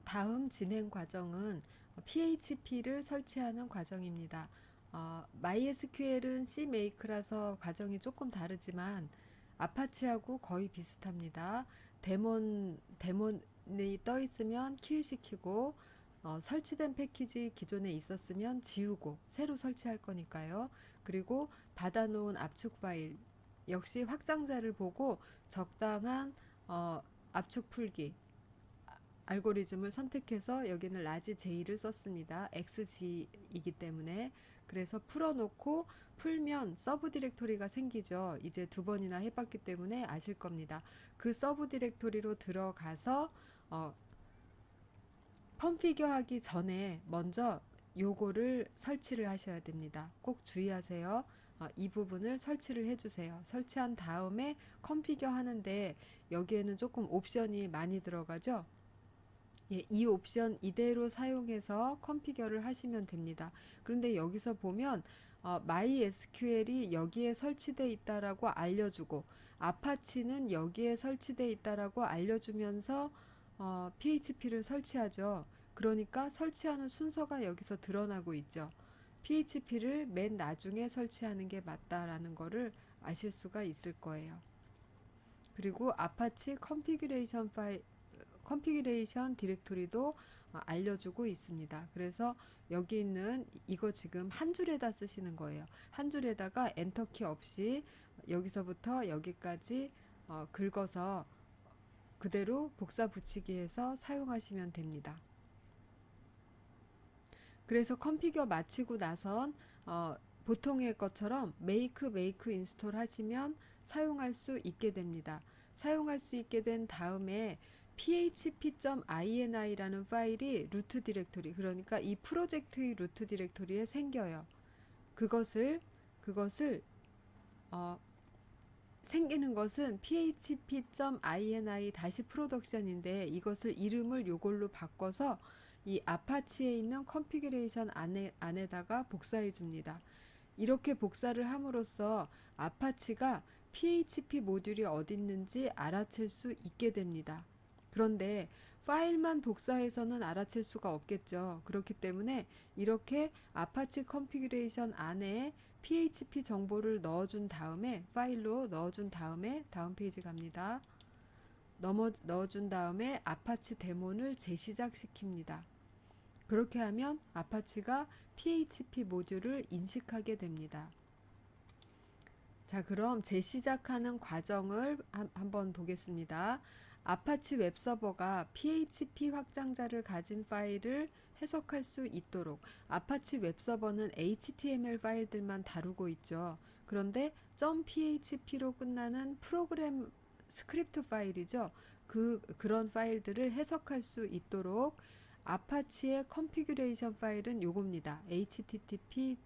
다음 진행 과정은 PHP를 설치하는 과정입니다. MySQL은 CMake라서 과정이 조금 다르지만 아파치하고 거의 비슷합니다. 데몬이 떠 있으면 킬 시키고 설치된 패키지 기존에 있었으면 지우고 새로 설치할 거니까요. 그리고 받아놓은 압축 파일 역시 확장자를 보고 적당한 압축 풀기 알고리즘을 선택해서 여기는 라지 J를 썼습니다. XG이기 때문에. 그래서 풀어놓고 풀면 서브 디렉토리가 생기죠. 이제 두 번이나 해봤기 때문에 아실 겁니다. 그 서브 디렉토리로 들어가서 펌피겨 하기 전에 먼저 요거를 설치를 하셔야 됩니다. 꼭 주의하세요. 이 부분을 설치를 해주세요. 설치한 다음에 컴피겨 하는데 여기에는 조금 옵션이 많이 들어가죠. 예, 이 옵션 이대로 사용해서 컨피겨를 하시면 됩니다. 그런데 여기서 보면 MySQL이 여기에 설치되어 있다라고 알려주고 아파치는 여기에 설치되어 있다라고 알려주면서 PHP를 설치하죠. 그러니까 설치하는 순서가 여기서 드러나고 있죠. PHP를 맨 나중에 설치하는 게 맞다라는 거를 아실 수가 있을 거예요. 그리고 아파치 컨피규레이션 디렉토리도 알려주고 있습니다. 그래서 여기 있는 이거 지금 한 줄에다 쓰시는 거예요. 한 줄에다가 엔터키 없이 여기서부터 여기까지 긁어서 그대로 복사 붙이기 해서 사용하시면 됩니다. 그래서 컨피겨 마치고 나선 보통의 것처럼 make 인스톨 하시면 사용할 수 있게 됩니다. 사용할 수 있게 된 다음에 php.ini라는 파일이 루트 디렉토리, 그러니까 이 프로젝트의 루트 디렉토리에 생겨요. 그것을 어, 생기는 것은 php.ini 다시 프로덕션인데 이것을 이름을 요걸로 바꿔서 이 아파치에 있는 컨피규레이션 안에다가 복사해 줍니다. 이렇게 복사를 함으로써 아파치가 PHP 모듈이 어디 있는지 알아챌 수 있게 됩니다. 그런데 파일만 복사해서는 알아챌 수가 없겠죠. 그렇기 때문에 이렇게 아파치 컨피규레이션 안에 PHP 정보를 넣어준 다음에 파일로 넣어준 다음에 다음 페이지 갑니다. 넣어준 다음에 아파치 데몬을 재시작시킵니다. 그렇게 하면 아파치가 PHP 모듈을 인식하게 됩니다. 자, 그럼 재시작하는 과정을 한번 보겠습니다. 아파치 웹서버가 PHP 확장자를 가진 파일을 해석할 수 있도록 아파치 웹서버는 HTML 파일들만 다루고 있죠. 그런데 .php로 끝나는 프로그램 스크립트 파일이죠. 그런 파일들을 해석할 수 있도록 아파치의 컨피규레이션 파일은 요겁니다. http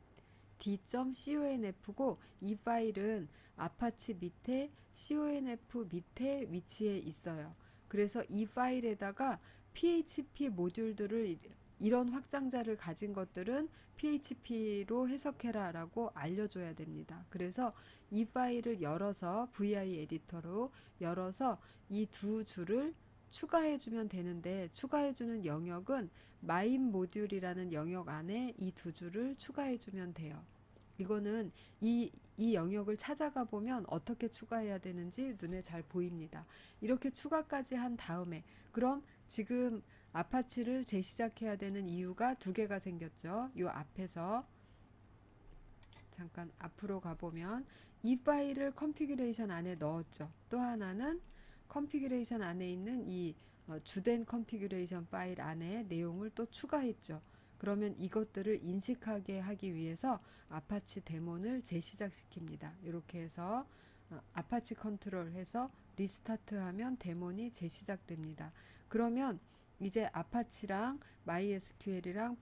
d.conf고 이 파일은 아파치 밑에 conf 밑에 위치해 있어요. 그래서 이 파일에다가 PHP 모듈들을 이런 확장자를 가진 것들은 PHP로 해석해라 라고 알려줘야 됩니다. 그래서 이 파일을 열어서 VI 에디터로 열어서 이 두 줄을 추가해주면 되는데 추가해주는 영역은 마인 모듈이라는 영역 안에 이 두 줄을 추가해주면 돼요. 이거는 이 영역을 찾아가 보면 어떻게 추가해야 되는지 눈에 잘 보입니다. 이렇게 추가까지 한 다음에 그럼 지금 아파치를 재시작해야 되는 이유가 두 개가 생겼죠. 요 앞에서 잠깐 앞으로 가보면 이 파일을 컨피규레이션 안에 넣었죠. 또 하나는 컨피규레이션 안에 있는 이 주된 컨피규레이션 파일 안에 내용을 또 추가했죠. 그러면 이것들을 인식하게 하기 위해서 아파치 데몬을 재시작시킵니다. 이렇게 해서 아파치 컨트롤 해서 리스타트 하면 데몬이 재시작됩니다. 그러면 이제 아파치랑 MySQL이랑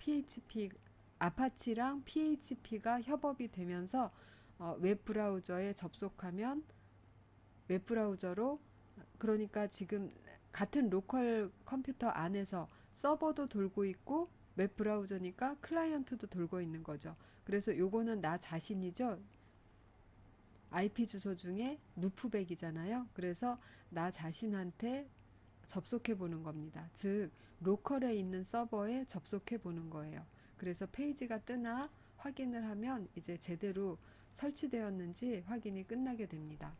아파치랑 PHP가 협업이 되면서 웹브라우저에 접속하면 웹브라우저로 그러니까 지금 같은 로컬 컴퓨터 안에서 서버도 돌고 있고 웹브라우저니까 클라이언트도 돌고 있는 거죠. 그래서 요거는 나 자신이죠. IP 주소 중에 루프백이잖아요. 그래서 나 자신한테 접속해 보는 겁니다. 즉, 로컬에 있는 서버에 접속해 보는 거예요. 그래서 페이지가 뜨나 확인을 하면 이제 제대로 설치되었는지 확인이 끝나게 됩니다.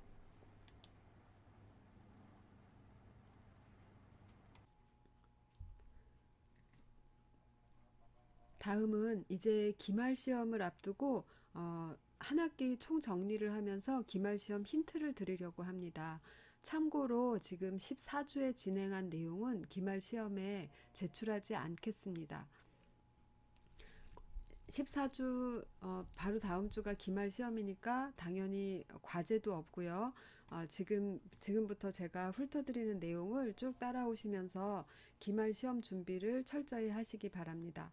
다음은 이제 기말 시험을 앞두고 한 학기 총 정리를 하면서 기말 시험 힌트를 드리려고 합니다. 참고로 지금 14주에 진행한 내용은 기말 시험에 제출하지 않겠습니다. 14주 바로 다음 주가 기말 시험이니까 당연히 과제도 없고요. 지금부터 제가 훑어드리는 내용을 쭉 따라오시면서 기말 시험 준비를 철저히 하시기 바랍니다.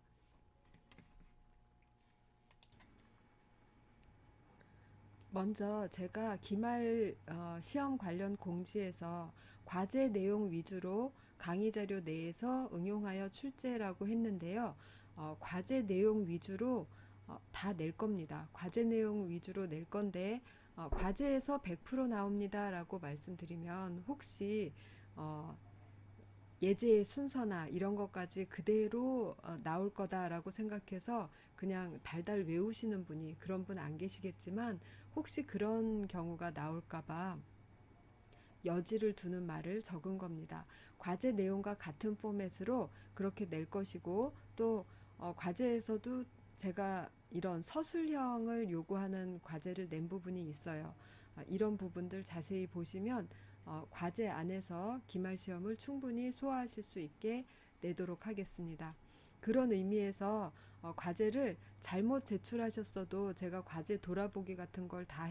먼저 제가 기말 시험 관련 공지에서 과제 내용 위주로 강의 자료 내에서 응용하여 출제라고 했는데요. 과제 내용 위주로 다 낼 겁니다. 과제 내용 위주로 낼 건데 과제에서 100% 나옵니다라고 말씀드리면 혹시 어, 예제의 순서나 이런 것까지 그대로 나올 거다라고 생각해서 그냥 달달 외우시는 분이 그런 분 안 계시겠지만 혹시 그런 경우가 나올까봐 여지를 두는 말을 적은 겁니다. 과제 내용과 같은 포맷으로 그렇게 낼 것이고 또 과제에서도 제가 이런 서술형을 요구하는 과제를 낸 부분이 있어요. 이런 부분들 자세히 보시면 과제 안에서 기말 시험을 충분히 소화하실 수 있게 내도록 하겠습니다. 그런 의미에서 과제를 잘못 제출하셨어도 제가 과제 돌아보기 같은 걸 다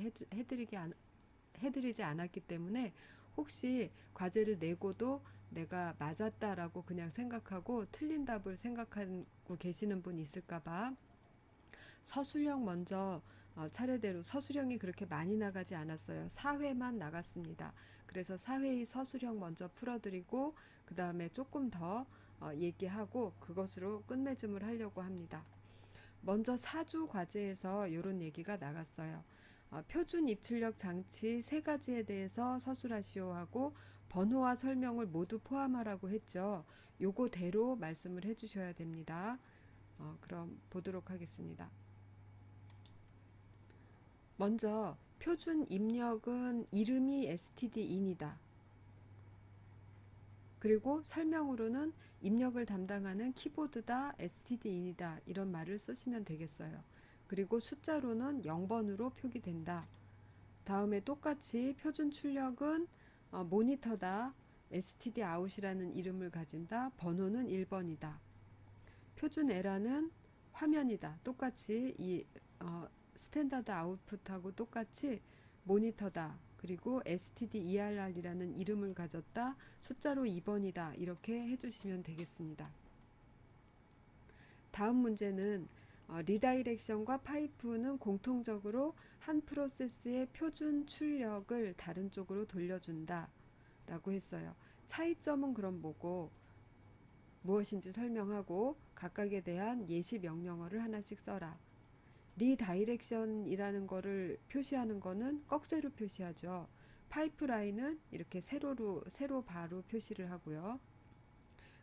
해드리지 않았기 때문에 혹시 과제를 내고도 내가 맞았다라고 그냥 생각하고 틀린 답을 생각하고 계시는 분 있을까봐 서술형 먼저 차례대로 서술형이 그렇게 많이 나가지 않았어요. 4회만 나갔습니다. 그래서 4회의 서술형 먼저 풀어드리고 그 다음에 조금 더 얘기하고 그것으로 끝맺음을 하려고 합니다. 먼저 4주 과제에서 이런 얘기가 나갔어요. 표준 입출력 장치 세 가지에 대해서 서술하시오 하고 번호와 설명을 모두 포함하라고 했죠. 요거대로 말씀을 해주셔야 됩니다. 그럼 보도록 하겠습니다. 먼저 표준 입력은 이름이 stdin이다. 그리고 설명으로는 입력을 담당하는 키보드다, stdin이다 이런 말을 쓰시면 되겠어요. 그리고 숫자로는 0번으로 표기된다. 다음에 똑같이 표준 출력은 모니터다, stdout이라는 이름을 가진다. 번호는 1번이다. 표준 에라는 화면이다. 똑같이 이 스탠다드 아웃풋하고 똑같이 모니터다. 그리고 stderr이라는 이름을 가졌다. 숫자로 2번이다. 이렇게 해주시면 되겠습니다. 다음 문제는 리다이렉션과 파이프는 공통적으로 한 프로세스의 표준 출력을 다른 쪽으로 돌려준다 라고 했어요. 차이점은 그럼 뭐고 무엇인지 설명하고 각각에 대한 예시 명령어를 하나씩 써라. 리다이렉션이라는 거를 표시하는 거는 꺽쇠로 표시하죠. 파이프라인은 이렇게 세로 바로 표시를 하고요.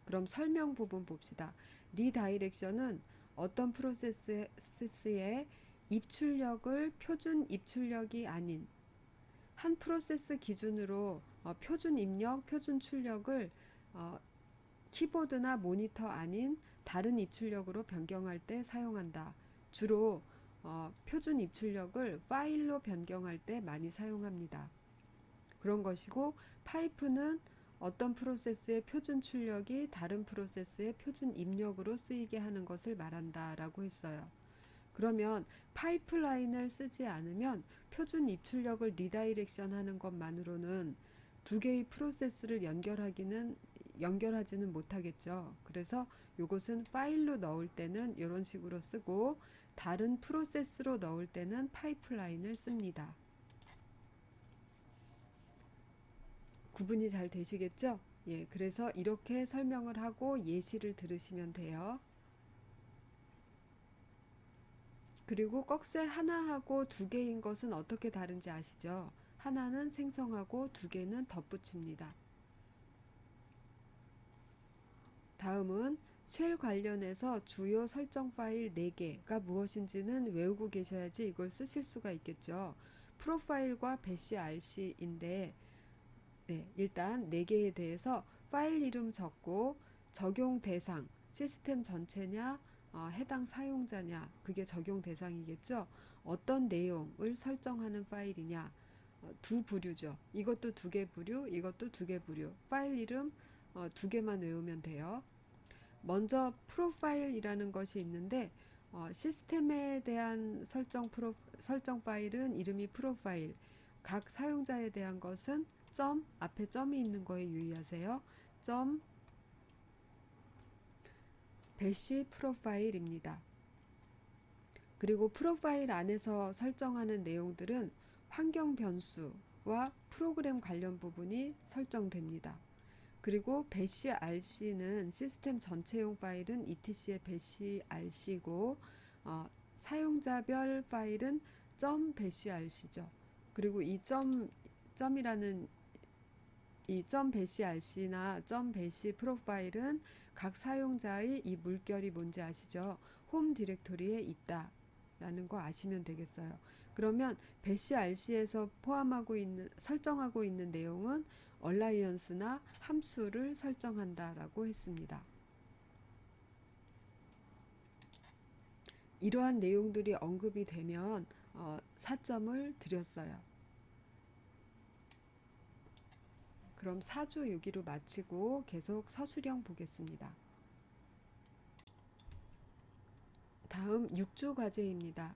그럼 설명 부분 봅시다. 리다이렉션은 어떤 프로세스의 입출력을 표준 입출력이 아닌 한 프로세스 기준으로 표준 입력, 표준 출력을 키보드나 모니터 아닌 다른 입출력으로 변경할 때 사용한다. 주로 표준 입출력을 파일로 변경할 때 많이 사용합니다. 그런 것이고 파이프는 어떤 프로세스의 표준 출력이 다른 프로세스의 표준 입력으로 쓰이게 하는 것을 말한다 라고 했어요. 그러면 파이프라인을 쓰지 않으면 표준 입출력을 리다이렉션 하는 것만으로는 두 개의 프로세스를 연결하지는 못하겠죠. 그래서 이것은 파일로 넣을 때는 이런 식으로 쓰고 다른 프로세스로 넣을 때는 파이프라인을 씁니다. 구분이 잘 되시겠죠? 예, 그래서 이렇게 설명을 하고 예시를 들으시면 돼요. 그리고 꺽쇠 하나하고 두 개인 것은 어떻게 다른지 아시죠? 하나는 생성하고 두 개는 덧붙입니다. 다음은 쉘 관련해서 주요 설정 파일 4개가 무엇인지는 외우고 계셔야지 이걸 쓰실 수가 있겠죠. 프로파일과 배시 RC인데 일단 4개에 대해서 파일 이름 적고 적용 대상, 시스템 전체냐, 해당 사용자냐, 그게 적용 대상이겠죠. 어떤 내용을 설정하는 파일이냐, 두 부류죠. 이것도 2개 부류, 이것도 2개 부류. 파일 이름 2개만 외우면 돼요. 먼저 프로파일이라는 것이 있는데 시스템에 대한 설정 파일은 이름이 프로파일, 각 사용자에 대한 것은 점 앞에 점이 있는 거에 유의하세요. 점 배시 프로파일입니다. 그리고 프로파일 안에서 설정하는 내용들은 환경 변수와 프로그램 관련 부분이 설정됩니다. 그리고 배시 RC는 시스템 전체용 파일은 ETC의 배시 RC고 사용자별 파일은 점 배시 RC죠. 그리고 점이라는 이 점 배시 RC나 점 배시 프로파일은 각 사용자의 이 물결이 뭔지 아시죠? 홈 디렉토리에 있다 라는 거 아시면 되겠어요. 그러면 배시 RC에서 설정하고 있는 내용은 얼라이언스나 함수를 설정한다라고 했습니다. 이러한 내용들이 언급이 되면 4점을 드렸어요. 그럼 4주 여기로 마치고 계속 서술형 보겠습니다. 다음 6주 과제입니다.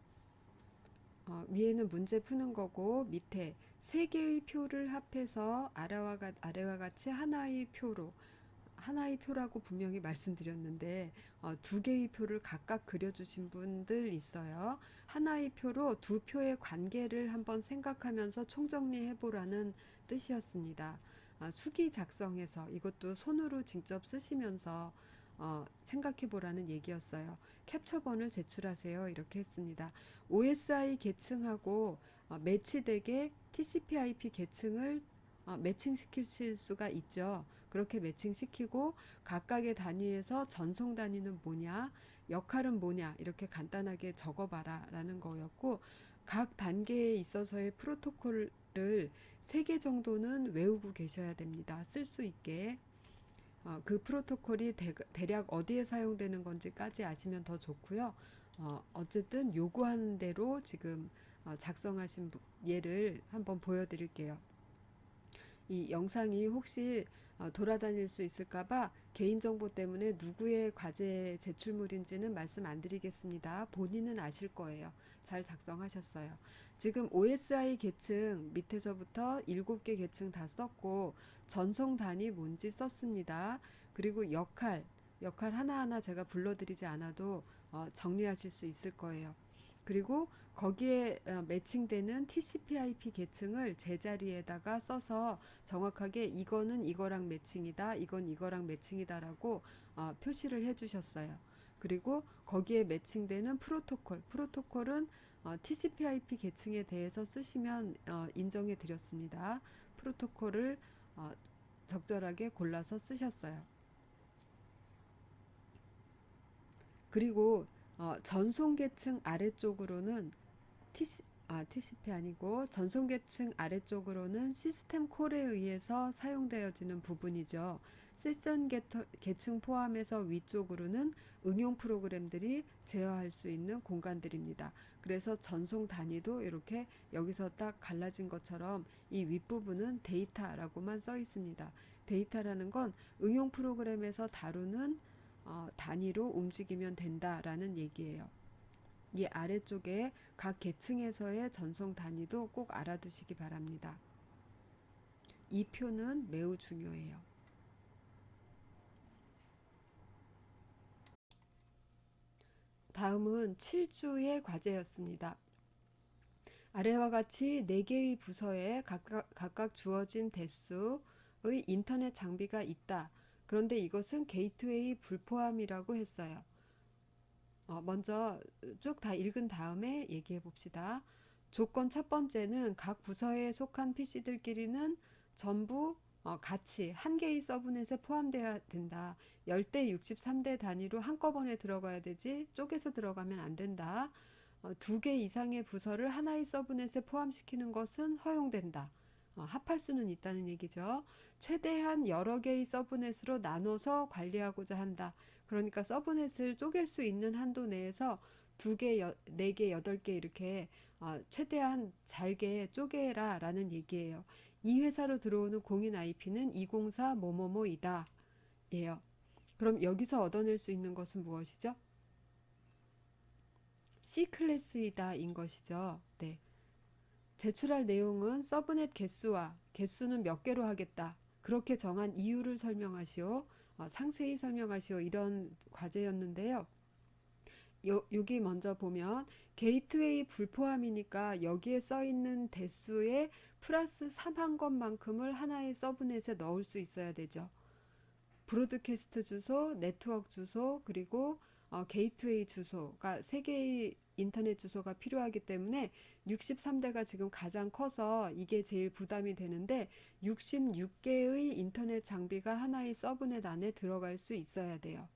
위에는 문제 푸는 거고 밑에 3개의 표를 합해서 아래와 같이 하나의 표라고 분명히 말씀드렸는데 2개의 표를 각각 그려주신 분들 있어요. 하나의 표로 2표의 관계를 한번 생각하면서 총정리해보라는 뜻이었습니다. 수기 작성해서 이것도 손으로 직접 쓰시면서 생각해보라는 얘기였어요. 캡처본을 제출하세요. 이렇게 했습니다. OSI 계층하고 매치되게 TCP/IP 계층을 매칭시킬 수가 있죠. 그렇게 매칭시키고 각각의 단위에서 전송 단위는 뭐냐, 역할은 뭐냐 이렇게 간단하게 적어봐라 라는 거였고 각 단계에 있어서의 프로토콜을 3개 정도는 외우고 계셔야 됩니다. 쓸 수 있게. 그 프로토콜이 대략 어디에 사용되는 건지까지 아시면 더 좋고요. 어쨌든 요구한 대로 지금 작성하신 예를 한번 보여드릴게요. 이 영상이 혹시 돌아다닐 수 있을까봐 개인정보 때문에 누구의 과제 제출물인지는 말씀 안 드리겠습니다. 본인은 아실 거예요. 잘 작성하셨어요. 지금 OSI 계층 밑에서부터 7개 계층 다 썼고 전송 단위 뭔지 썼습니다. 그리고 역할 하나하나 제가 불러드리지 않아도 정리하실 수 있을 거예요. 그리고 거기에 매칭되는 TCP/IP 계층을 제자리에다가 써서 정확하게 이거는 이거랑 매칭이다, 이건 이거랑 매칭이다라고 표시를 해주셨어요. 그리고 거기에 매칭되는 프로토콜은 TCP/IP 계층에 대해서 쓰시면 인정해 드렸습니다. 프로토콜을 적절하게 골라서 쓰셨어요. 그리고 전송 계층 아래쪽으로는 TCP 아니고 전송 계층 아래쪽으로는 시스템 콜에 의해서 사용되어지는 부분이죠. 세션 계층 포함해서 위쪽으로는 응용 프로그램들이 제어할 수 있는 공간들입니다. 그래서 전송 단위도 이렇게 여기서 딱 갈라진 것처럼 이 윗부분은 데이터라고만 써 있습니다. 데이터라는 건 응용 프로그램에서 다루는 단위로 움직이면 된다라는 얘기예요. 이 아래쪽에 각 계층에서의 전송 단위도 꼭 알아두시기 바랍니다. 이 표는 매우 중요해요. 다음은 7주의 과제였습니다. 아래와 같이 4개의 부서에 각각 주어진 대수의 인터넷 장비가 있다. 그런데 이것은 게이트웨이 불포함이라고 했어요. 먼저 쭉 다 읽은 다음에 얘기해 봅시다. 조건 첫 번째는 각 부서에 속한 PC들끼리는 전부 같이 한 개의 서브넷에 포함되어야 된다. 10대 63대 단위로 한꺼번에 들어가야 되지 쪼개서 들어가면 안 된다. 2개 이상의 부서를 하나의 서브넷에 포함시키는 것은 허용된다. 합할 수는 있다는 얘기죠. 최대한 여러 개의 서브넷으로 나눠서 관리하고자 한다. 그러니까 서브넷을 쪼갤 수 있는 한도 내에서 2개, 4개, 8개 이렇게 최대한 잘게 쪼개라 라는 얘기예요. 이 회사로 들어오는 공인 IP는 204 뭐뭐뭐이다 예요. 그럼 여기서 얻어낼 수 있는 것은 무엇이죠? C클래스이다 인 것이죠. 네. 제출할 내용은 서브넷 개수와 개수는 몇 개로 하겠다. 그렇게 정한 이유를 설명하시오. 상세히 설명하시오. 이런 과제였는데요. 여기 먼저 보면 게이트웨이 불포함이니까 여기에 써 있는 대수에 플러스 3한 것만큼을 하나의 서브넷에 넣을 수 있어야 되죠. 브로드캐스트 주소, 네트워크 주소, 그리고 게이트웨이 주소가 3개의 인터넷 주소가 필요하기 때문에 63대가 지금 가장 커서 이게 제일 부담이 되는데 66개의 인터넷 장비가 하나의 서브넷 안에 들어갈 수 있어야 돼요.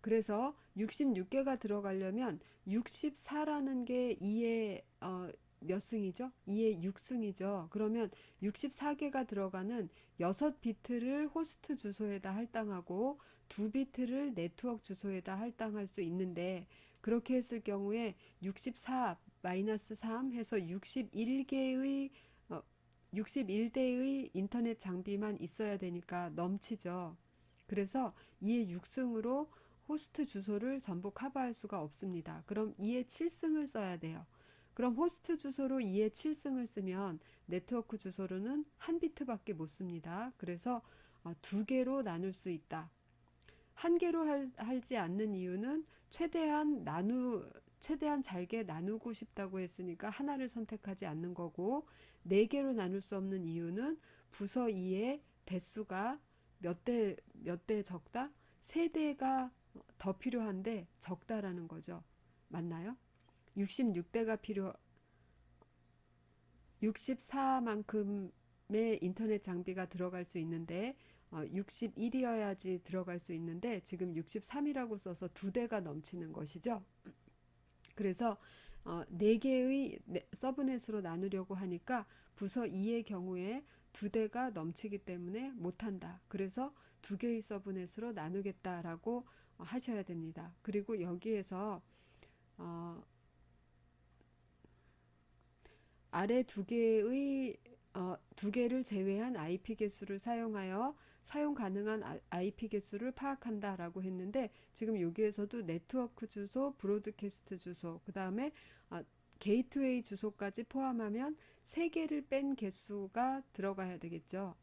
그래서 66개가 들어가려면 64라는 게 2의 몇 승이죠? 2의 6승이죠. 그러면 64개가 들어가는 6비트를 호스트 주소에다 할당하고 2비트를 네트워크 주소에다 할당할 수 있는데 그렇게 했을 경우에 64-3 해서 61대의 인터넷 장비만 있어야 되니까 넘치죠. 그래서 2의 6승으로 호스트 주소를 전부 커버할 수가 없습니다. 그럼 2의 7승을 써야 돼요. 그럼 호스트 주소로 2의 7승을 쓰면 네트워크 주소로는 한 비트밖에 못 씁니다. 그래서 2개로 나눌 수 있다. 한 개로 하지 않는 이유는 최대한 잘게 나누고 싶다고 했으니까 하나를 선택하지 않는 거고 4개로 나눌 수 없는 이유는 부서 2의 대수가 몇 대 적다? 3대가 더 필요한데 적다라는 거죠. 맞나요? 66대가 64만큼의 인터넷 장비가 들어갈 수 있는데 61이어야지 들어갈 수 있는데 지금 63이라고 써서 2대가 넘치는 것이죠. 그래서 4개의 서브넷으로 나누려고 하니까 부서 2의 경우에 2대가 넘치기 때문에 못한다. 그래서 2개의 서브넷으로 나누겠다라고 하셔야 됩니다. 그리고 여기에서 어, 아래 2개를 제외한 IP 개수를 사용하여 사용 가능한 IP 개수를 파악한다라고 했는데 지금 여기에서도 네트워크 주소, 브로드캐스트 주소, 그 다음에 게이트웨이 주소까지 포함하면 3개를 뺀 개수가 들어가야 되겠죠.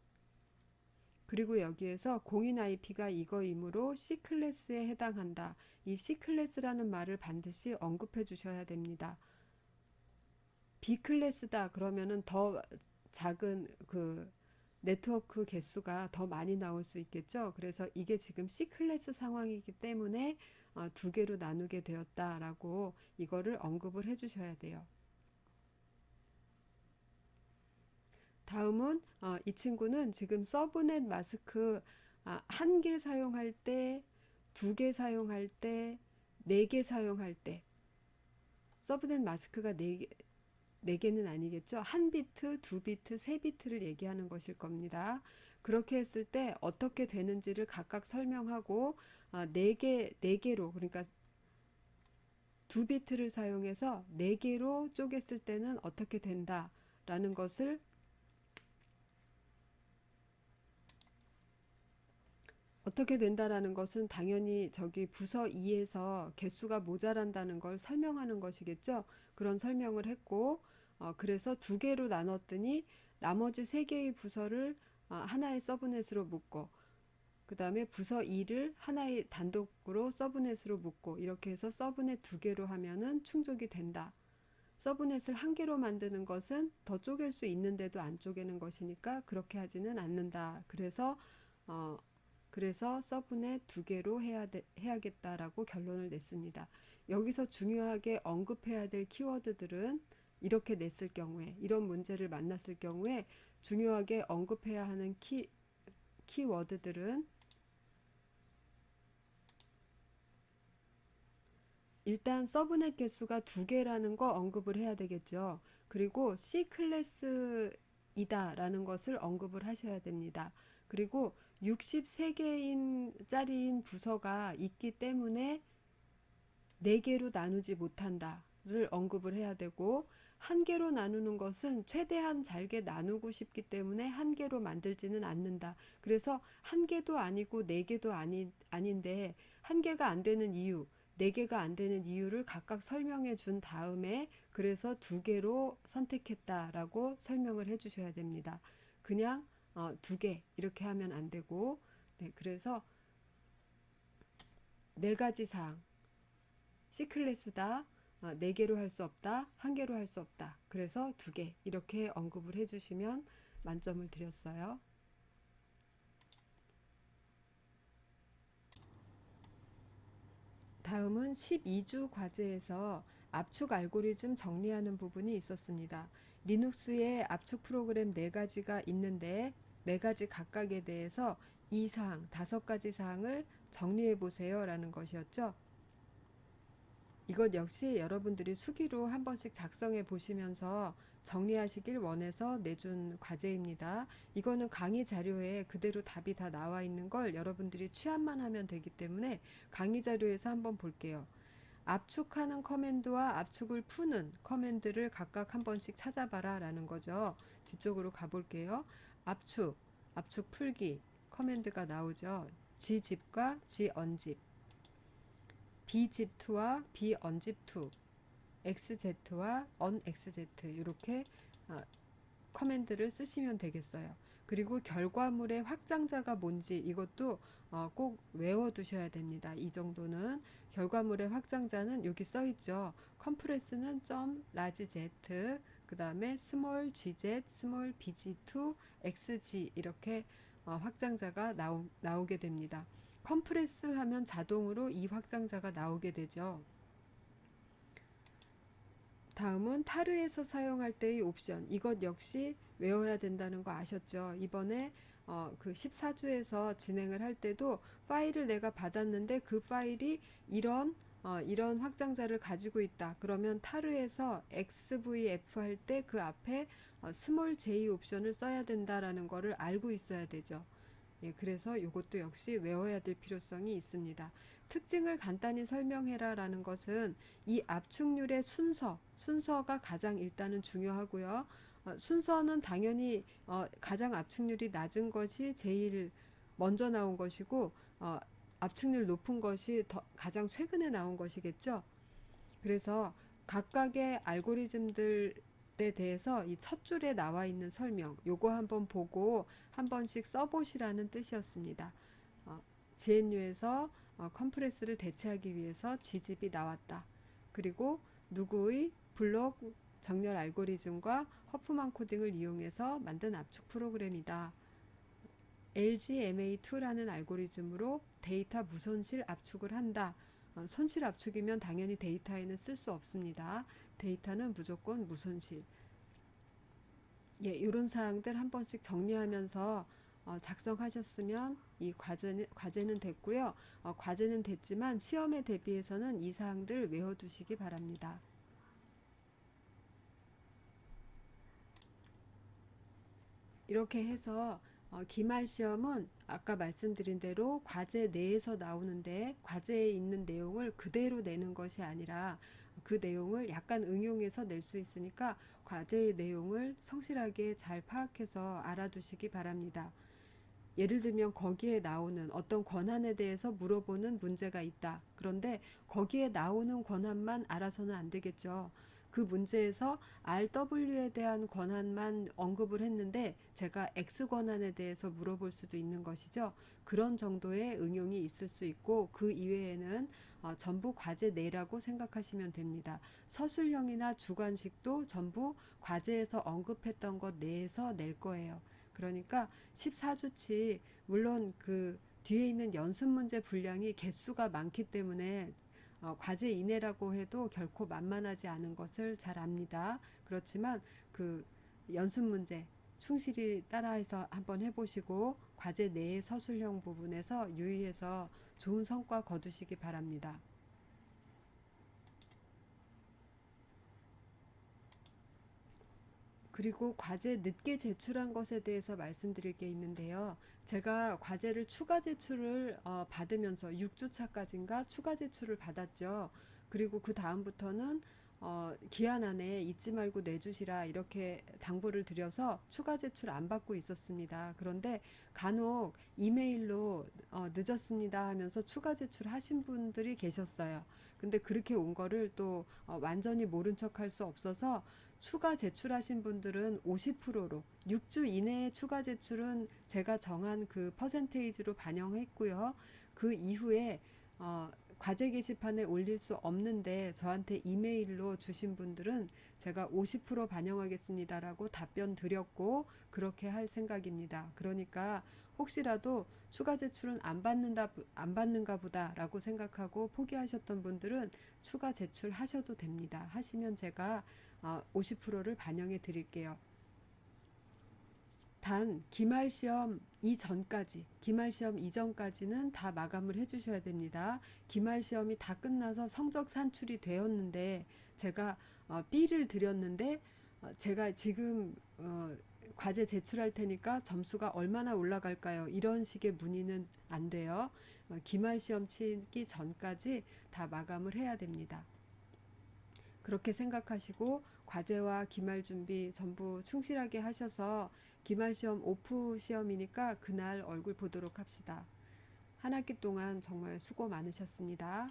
그리고 여기에서 공인 IP가 이거이므로 C클래스에 해당한다. 이 C클래스라는 말을 반드시 언급해 주셔야 됩니다. B클래스다 그러면은 더 작은 그 네트워크 개수가 더 많이 나올 수 있겠죠. 그래서 이게 지금 C클래스 상황이기 때문에 2개로 나누게 되었다라고 이거를 언급을 해 주셔야 돼요. 다음은 이 친구는 지금 서브넷 마스크 1개 사용할 때, 2개 사용할 때, 4개 사용할 때 서브넷 마스크가 4개는 아니겠죠. 1비트, 2비트, 3비트를 얘기하는 것일 겁니다. 그렇게 했을 때 어떻게 되는지를 각각 설명하고 4개로 그러니까 2비트를 사용해서 4개로 쪼갰을 때는 어떻게 된다라는 것을 어떻게 된다라는 것은 당연히 저기 부서 2에서 개수가 모자란다는 걸 설명하는 것이겠죠. 그런 설명을 했고 그래서 2개로 나눴더니 나머지 3개의 부서를 하나의 서브넷으로 묶고 그 다음에 부서 2를 하나의 단독으로 서브넷으로 묶고 이렇게 해서 서브넷 2개로 하면은 충족이 된다. 서브넷을 1개로 만드는 것은 더 쪼갤 수 있는데도 안 쪼개는 것이니까 그렇게 하지는 않는다. 그래서 서브넷 2개로 해야겠다라고 결론을 냈습니다. 여기서 중요하게 언급해야 될 키워드들은 이렇게 냈을 경우에, 이런 문제를 만났을 경우에 중요하게 언급해야 하는 키워드들은 일단 서브넷 개수가 2개라는 거 언급을 해야 되겠죠. 그리고 C 클래스이다 라는 것을 언급을 하셔야 됩니다. 그리고 63개인 짜리인 부서가 있기 때문에 4개로 나누지 못한다를 언급을 해야 되고, 1개로 나누는 것은 최대한 잘게 나누고 싶기 때문에 1개로 만들지는 않는다. 그래서 1개도 아니고 4개도 아닌데 1개가 안 되는 이유, 4개가 안 되는 이유를 각각 설명해 준 다음에 그래서 2개로 선택했다라고 설명을 해 주셔야 됩니다. 그냥 2개 이렇게 하면 안 되고, 네, 그래서 4가지 사항, C클래스다, 4개로 할 수 없다, 1개로 할 수 없다. 그래서 2개 이렇게 언급을 해주시면 만점을 드렸어요. 다음은 12주 과제에서 압축 알고리즘 정리하는 부분이 있었습니다. 리눅스에 압축 프로그램 4가지가 있는데 4가지 각각에 대해서 이 사항, 5가지 사항을 정리해 보세요 라는 것이었죠. 이것 역시 여러분들이 수기로 한 번씩 작성해 보시면서 정리하시길 원해서 내준 과제입니다. 이거는 강의 자료에 그대로 답이 다 나와 있는 걸 여러분들이 취합만 하면 되기 때문에 강의 자료에서 한번 볼게요. 압축하는 커맨드와 압축을 푸는 커맨드를 각각 한 번씩 찾아봐라 라는 거죠. 뒤쪽으로 가볼게요. 압축 풀기 커맨드가 나오죠. gzip과 gunzip, bzip와 bunzip2, xz와 unxz 이렇게 커맨드를 쓰시면 되겠어요. 그리고 결과물의 확장자가 뭔지 이것도 꼭 외워두셔야 됩니다. 이 정도는. 결과물의 확장자는 여기 써있죠. 컴프레스는 .large 그 다음에 small gz, small bg2, xg 이렇게 확장자가 나오게 됩니다. 컴프레스 하면 자동으로 이 확장자가 나오게 되죠. 다음은 타르에서 사용할 때의 옵션, 이것 역시 외워야 된다는 거 아셨죠? 이번에 그 14주에서 진행을 할 때도 파일을 내가 받았는데 그 파일이 이런 확장자를 가지고 있다. 그러면 타르에서 XVF 할 때 그 앞에 스몰 j 옵션을 써야 된다라는 거를 알고 있어야 되죠. 예, 그래서 이것도 역시 외워야 될 필요성이 있습니다. 특징을 간단히 설명해라 라는 것은 이 압축률의 순서가 가장 일단은 중요하고요. 순서는 당연히 가장 압축률이 낮은 것이 제일 먼저 나온 것이고, 압축률 높은 것이 가장 최근에 나온 것이겠죠. 그래서 각각의 알고리즘들에 대해서 이 첫 줄에 나와 있는 설명, 요거 한번 보고 한 번씩 써보시라는 뜻이었습니다. GNU에서 컴프레스를 대체하기 위해서 gzip이 나왔다. 그리고 누구의 블록 정렬 알고리즘과 허프만 코딩을 이용해서 만든 압축 프로그램이다. LGMA2라는 알고리즘으로 데이터 무손실 압축을 한다. 손실 압축이면 당연히 데이터에는 쓸 수 없습니다. 데이터는 무조건 무손실. 예, 이런 사항들 한 번씩 정리하면서 작성하셨으면 이 과제는 됐고요. 과제는 됐지만 시험에 대비해서는 이 사항들 외워두시기 바랍니다. 이렇게 해서 기말 시험은 아까 말씀드린 대로 과제 내에서 나오는데 과제에 있는 내용을 그대로 내는 것이 아니라 그 내용을 약간 응용해서 낼 수 있으니까 과제의 내용을 성실하게 잘 파악해서 알아두시기 바랍니다. 예를 들면 거기에 나오는 어떤 권한에 대해서 물어보는 문제가 있다. 그런데 거기에 나오는 권한만 알아서는 안 되겠죠. 그 문제에서 RW에 대한 권한만 언급을 했는데 제가 X 권한에 대해서 물어볼 수도 있는 것이죠. 그런 정도의 응용이 있을 수 있고 그 이외에는 전부 과제 내라고 생각하시면 됩니다. 서술형이나 주관식도 전부 과제에서 언급했던 것 내에서 낼 거예요. 그러니까 14주치 물론 그 뒤에 있는 연습 문제 분량이 개수가 많기 때문에 과제 이내라고 해도 결코 만만하지 않은 것을 잘 압니다. 그렇지만 그 연습 문제 충실히 따라해서 한번 해보시고 과제 내의 서술형 부분에서 유의해서 좋은 성과 거두시기 바랍니다. 그리고 과제 늦게 제출한 것에 대해서 말씀드릴 게 있는데요. 제가 과제를 추가 제출을 받으면서 6주차까지인가 추가 제출을 받았죠. 그리고 그 다음부터는 기한 안에 잊지 말고 내주시라 이렇게 당부를 드려서 추가 제출 안 받고 있었습니다. 그런데 간혹 이메일로 늦었습니다 하면서 추가 제출 하신 분들이 계셨어요. 근데 그렇게 온 거를 또 완전히 모른 척 할 수 없어서 추가 제출하신 분들은 50%로 6주 이내에 추가 제출은 제가 정한 그 퍼센테이지로 반영했고요. 그 이후에 과제 게시판에 올릴 수 없는데 저한테 이메일로 주신 분들은 제가 50% 반영하겠습니다라고 답변 드렸고 그렇게 할 생각입니다. 그러니까 혹시라도 추가 제출은 안 받는가 보다라고 생각하고 포기하셨던 분들은 추가 제출하셔도 됩니다. 하시면 제가 50%를 반영해 드릴게요. 단 기말 시험 이전까지는 다 마감을 해 주셔야 됩니다. 기말 시험이 다 끝나서 성적 산출이 되었는데 제가 B를 드렸는데 제가 지금 과제 제출할 테니까 점수가 얼마나 올라갈까요? 이런 식의 문의는 안 돼요. 기말 시험 치기 전까지 다 마감을 해야 됩니다. 그렇게 생각하시고 과제와 기말 준비 전부 충실하게 하셔서 기말 시험 오프 시험이니까 그날 얼굴 보도록 합시다. 한 학기 동안 정말 수고 많으셨습니다.